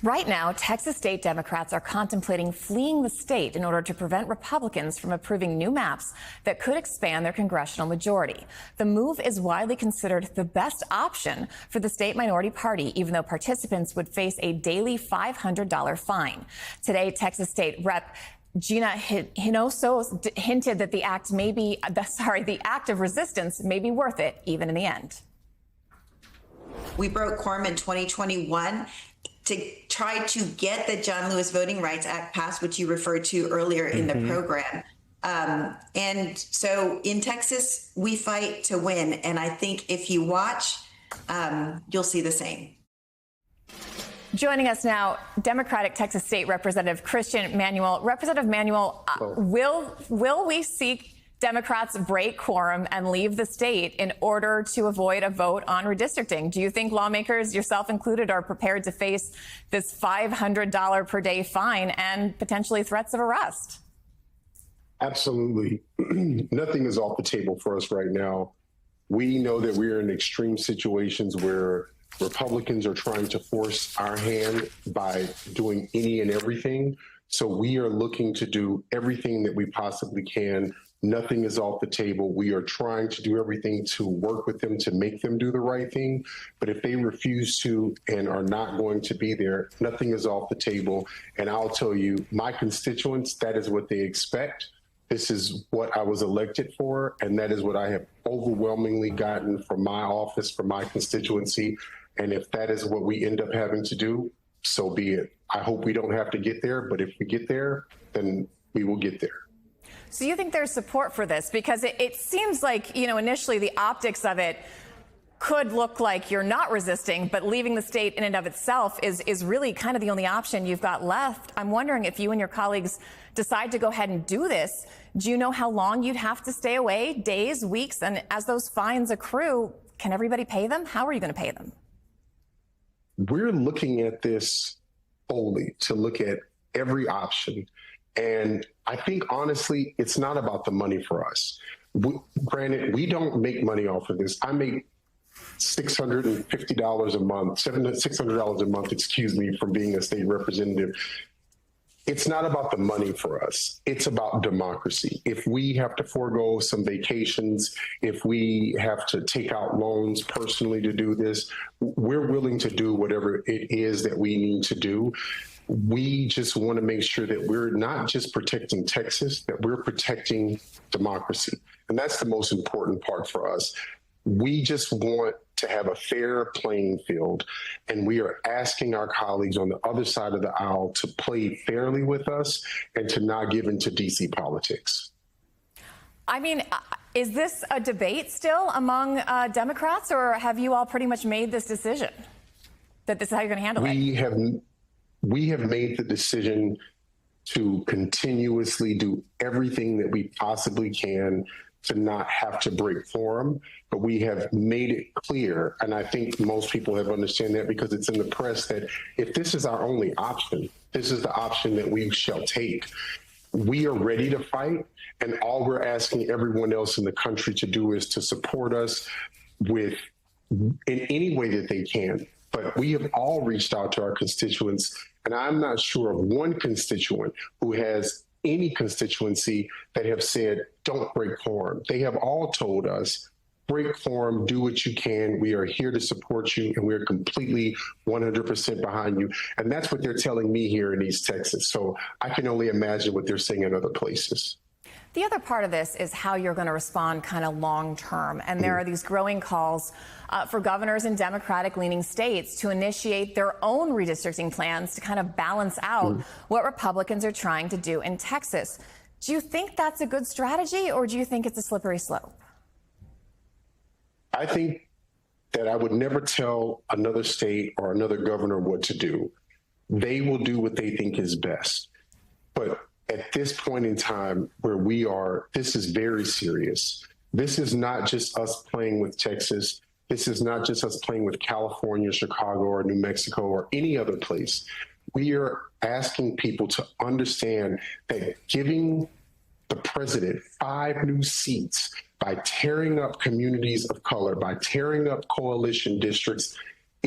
Right now, Texas state Democrats are contemplating fleeing the state in order to prevent Republicans from approving new maps that could expand their congressional majority. The move is widely considered the best option for the state minority party, even though participants would face a daily $500 fine. Today, Texas State Rep. Gina Hinojosa hinted that the act of resistance may be worth it, even in the end. We broke quorum in 2021 to try to get the John Lewis Voting Rights Act passed, which you referred to earlier in the program. And so in Texas, we fight to win. And I think if you watch, you'll see the same. Joining us now, Democratic Texas State Representative Christian Manuel. Representative Manuel, will we see Democrats break quorum and leave the state in order to avoid a vote on redistricting? Do you think lawmakers, yourself included, are prepared to face this $500 per day fine and potentially threats of arrest? Absolutely. Nothing is off the table for us right now. We know that we are in extreme situations where Republicans are trying to force our hand by doing any and everything. So we are looking to do everything that we possibly can. Nothing is off the table. We are trying to do everything to work with them to make them do the right thing. But if they refuse to and are not going to be there, nothing is off the table. And I'll tell you, my constituents, that is what they expect. This is what I was elected for, and that is what I have overwhelmingly gotten from my office, from my constituency. And if that is what we end up having to do, so be it. I hope we don't have to get there, but if we get there, then we will get there. So you think there's support for this? Because it seems like, initially the optics of it could look like you're not resisting, but leaving the state in and of itself is really kind of the only option you've got left. I'm wondering if you and your colleagues decide to go ahead and do this, do you know how long you'd have to stay away? Days, weeks? And as those fines accrue, can everybody pay them? How are you going to pay them? We're looking at this fully to look at every option. And I think, honestly, it's not about the money for us. Granted, we don't make money off of this. I make $650 a month, $600 a month, from being a state representative. It's not about the money for us. It's about democracy. If we have to forego some vacations, if we have to take out loans personally to do this, we're willing to do whatever it is that we need to do. We just want to make sure that we're not just protecting Texas, that we're protecting democracy. And that's the most important part for us. We just want to have a fair playing field, and we are asking our colleagues on the other side of the aisle to play fairly with us and to not give into DC politics. I mean, is this a debate still among Democrats, or have you all pretty much made this decision that this is how you're going to handle it? We have made the decision to continuously do everything that we possibly can to not have to break quorum, but we have made it clear, and I think most people have understood that because it's in the press, that if this is our only option, this is the option that we shall take. We are ready to fight, and all we're asking everyone else in the country to do is to support us in any way that they can. But we have all reached out to our constituents, and I'm not sure of one constituent who has any constituency that have said, don't break quorum. They have all told us, break quorum, do what you can. We are here to support you, and we're completely 100% behind you. And that's what they're telling me here in East Texas. So I can only imagine what they're saying in other places. The other part of this is how you're going to respond kind of long term. And there are these growing calls for governors in Democratic-leaning states to initiate their own redistricting plans to kind of balance out what Republicans are trying to do in Texas. Do you think that's a good strategy, or do you think it's a slippery slope? I think that I would never tell another state or another governor what to do. They will do what they think is best. But at this point in time where we are, this is very serious. This is not just us playing with Texas. This is not just us playing with California, Chicago, or New Mexico, or any other place. We are asking people to understand that giving the president 5 new seats by tearing up communities of color, by tearing up coalition districts,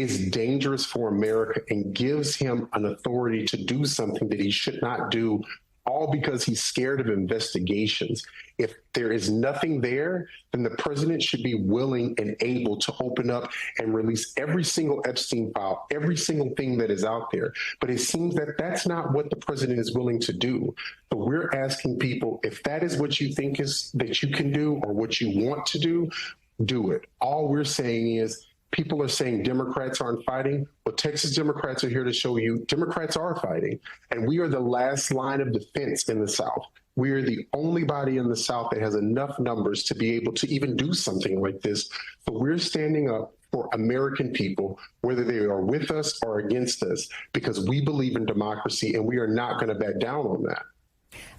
is dangerous for America and gives him an authority to do something that he should not do, all because he's scared of investigations. If there is nothing there, then the president should be willing and able to open up and release every single Epstein file, every single thing that is out there. But it seems that that's not what the president is willing to do. So we're asking people, if that is what you think is that you can do or what you want to do it. All we're saying is, people are saying Democrats aren't fighting. Well, Texas Democrats are here to show you Democrats are fighting. And we are the last line of defense in the South. We are the only body in the South that has enough numbers to be able to even do something like this. So we're standing up for American people, whether they are with us or against us, because we believe in democracy and we are not going to back down on that.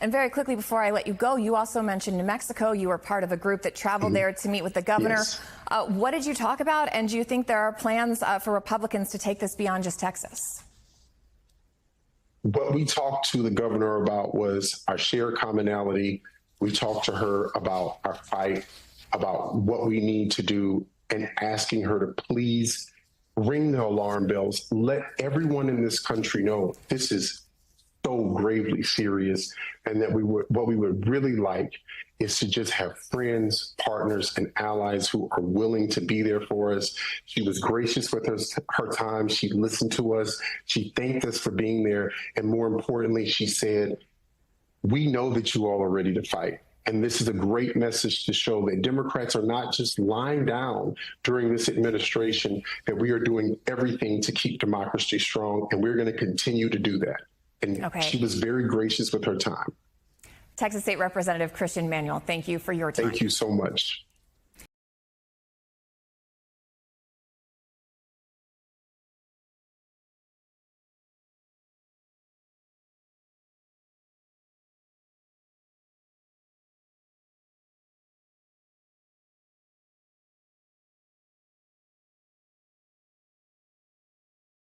And very quickly, before I let you go, you also mentioned New Mexico. You were part of a group that traveled there to meet with the governor. Yes. What did you talk about? And do you think there are plans for Republicans to take this beyond just Texas? What we talked to the governor about was our shared commonality. We talked to her about our fight, about what we need to do, and asking her to please ring the alarm bells. Let everyone in this country know this is so gravely serious, and that what we would really like is to just have friends, partners, and allies who are willing to be there for us. She was gracious with her time. She listened to us. She thanked us for being there. And more importantly, she said, we know that you all are ready to fight. And this is a great message to show that Democrats are not just lying down during this administration, that we are doing everything to keep democracy strong, and we're going to continue to do that. And She was very gracious with her time. Texas State Representative Christian Manuel, thank you for your time. Thank you so much.